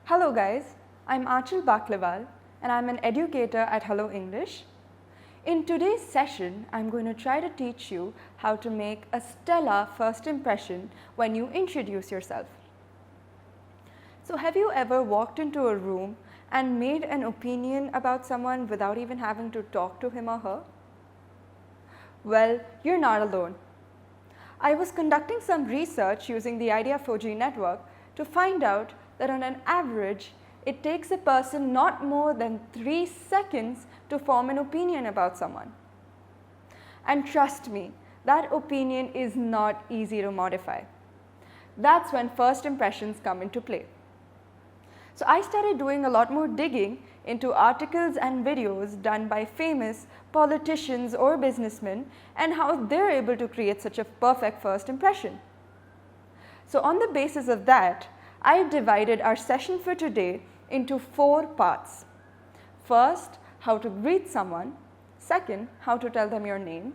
Hello guys, I'm Aanchal Baklawal and I'm an educator at Hello English. In today's session, I'm going to try to teach you how to make a stellar first impression when you introduce yourself. So have you ever walked into a room and made an opinion about someone without even having to talk to him or her? Well, you're not alone. I was conducting some research using the Idea4G network to find out that on an average, it takes a person not more than 3 seconds to form an opinion about someone. And trust me, that opinion is not easy to modify. That's when first impressions come into play. So I started doing a lot more digging into articles and videos done by famous politicians or businessmen and how they're able to create such a perfect first impression. So on the basis of that, I divided our session for today into 4 parts. First, how to greet someone. Second, how to tell them your name.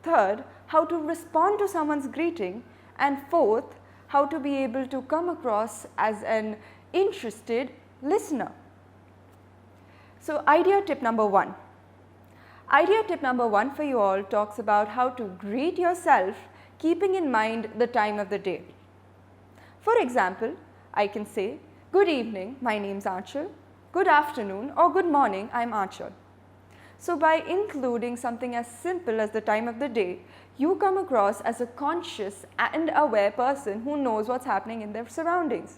Third, how to respond to someone's greeting. And fourth, how to be able to come across as an interested listener. So idea tip number 1. Idea tip number 1 for you all talks about how to greet yourself keeping in mind the time of the day. For example, I can say, good evening, my name's Aanchal. Good afternoon or good morning, I'm Aanchal. So by including something as simple as the time of the day, you come across as a conscious and aware person who knows what's happening in their surroundings.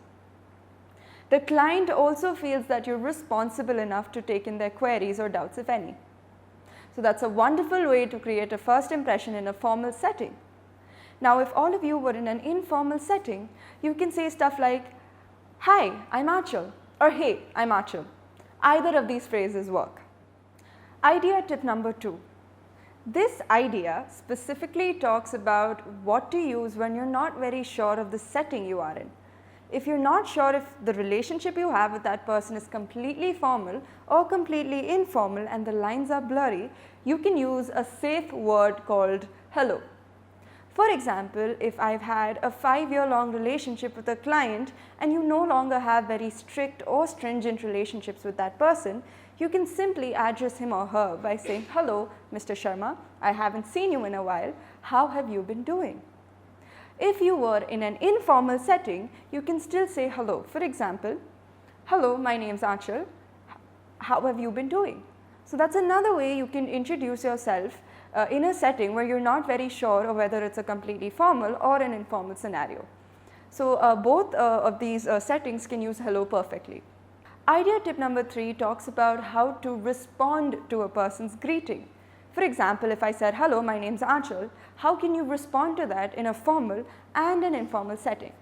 The client also feels that you're responsible enough to take in their queries or doubts if any. So that's a wonderful way to create a first impression in a formal setting. Now if all of you were in an informal setting, you can say stuff like, hi, I'm Aanchal, or hey, I'm Aanchal. Either of these phrases work. Idea tip number 2. This idea specifically talks about what to use when you're not very sure of the setting you are in. If you're not sure if the relationship you have with that person is completely formal or completely informal and the lines are blurry, you can use a safe word called hello. For example, if I've had a 5-year-long relationship with a client and you no longer have very strict or stringent relationships with that person, you can simply address him or her by saying, hello, Mr. Sharma, I haven't seen you in a while, how have you been doing? If you were in an informal setting, you can still say hello. For example, hello, my name's Aanchal, how have you been doing? So that's another way you can introduce yourself in a setting where you're not very sure of whether it's a completely formal or an informal scenario. So both of these settings can use hello perfectly. Idea tip number 3 talks about how to respond to a person's greeting. For example, if I said, hello, my name's Aanchal, how can you respond to that in a formal and an informal setting?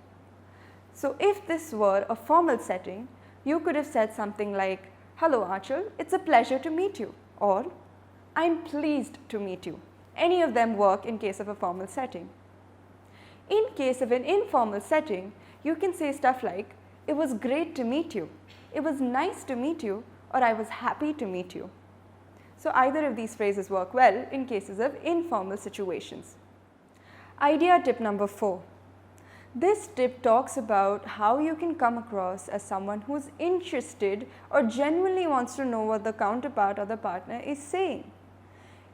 So if this were a formal setting, you could have said something like, hello Aanchal, it's a pleasure to meet you, or I'm pleased to meet you. Any of them work in case of a formal setting. In case of an informal setting, you can say stuff like, it was great to meet you, it was nice to meet you, or I was happy to meet you. So either of these phrases work well in cases of informal situations. Idea tip number 4. This tip talks about how you can come across as someone who's interested or genuinely wants to know what the counterpart or the partner is saying.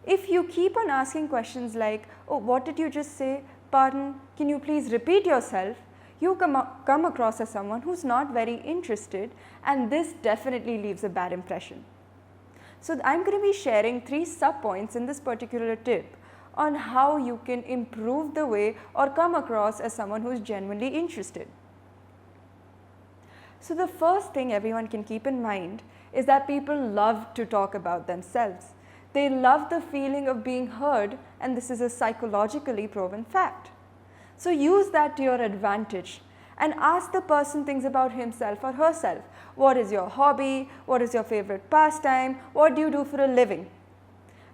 If you keep on asking questions like, oh, what did you just say? Pardon, can you please repeat yourself? You come across as someone who's not very interested, and this definitely leaves a bad impression. So I'm going to be sharing 3 sub-points in this particular tip on how you can improve the way or come across as someone who's genuinely interested. So the first thing everyone can keep in mind is that people love to talk about themselves. They love the feeling of being heard, and this is a psychologically proven fact. So use that to your advantage and ask the person things about himself or herself. What is your hobby? What is your favorite pastime? What do you do for a living?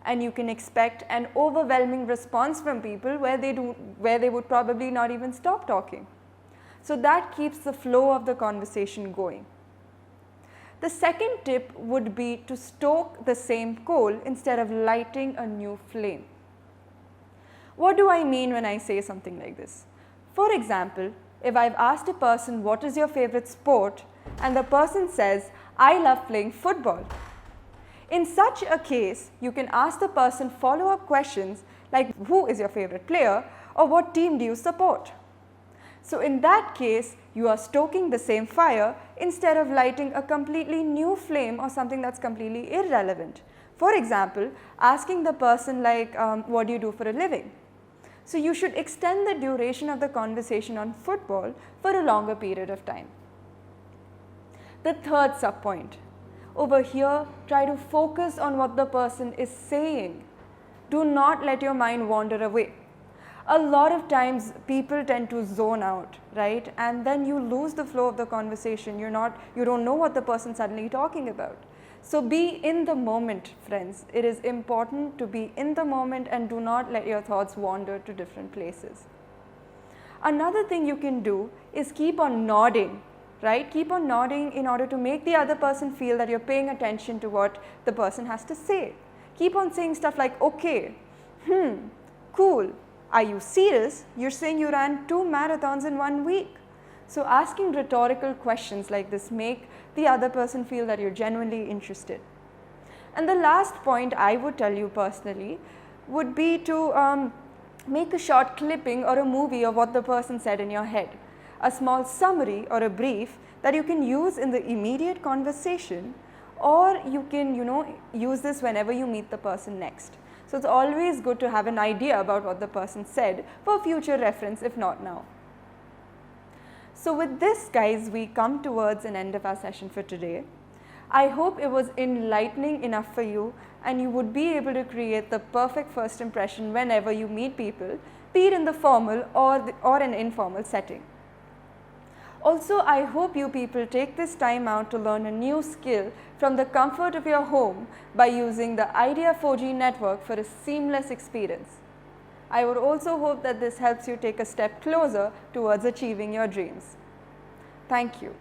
And you can expect an overwhelming response from people where they would probably not even stop talking. So that keeps the flow of the conversation going. The second tip would be to stoke the same coal instead of lighting a new flame. What do I mean when I say something like this? For example, if I've asked a person, what is your favorite sport, and the person says, I love playing football. In such a case, you can ask the person follow-up questions like, who is your favorite player, or what team do you support? So in that case, you are stoking the same fire instead of lighting a completely new flame or something that's completely irrelevant. For example, asking the person like, what do you do for a living? So you should extend the duration of the conversation on football for a longer period of time. The third subpoint. Over here, try to focus on what the person is saying. Do not let your mind wander away. A lot of times people tend to zone out, right? And then you lose the flow of the conversation. You don't know what the person's suddenly talking about. So be in the moment, friends. It is important to be in the moment and do not let your thoughts wander to different places. Another thing you can do is keep on nodding, right? Keep on nodding in order to make the other person feel that you're paying attention to what the person has to say. Keep on saying stuff like, okay, cool. Are you serious? You're saying you ran 2 marathons in 1 week. So asking rhetorical questions like this make the other person feel that you're genuinely interested. And the last point I would tell you personally would be to make a short clipping or a movie of what the person said in your head. A small summary or a brief that you can use in the immediate conversation, or you can, use this whenever you meet the person next. So it's always good to have an idea about what the person said for future reference, if not now. So with this, guys, we come towards an end of our session for today. I hope it was enlightening enough for you and you would be able to create the perfect first impression whenever you meet people, be it in the formal or an informal setting. Also, I hope you people take this time out to learn a new skill from the comfort of your home by using the IDEA 4G network for a seamless experience. I would also hope that this helps you take a step closer towards achieving your dreams. Thank you.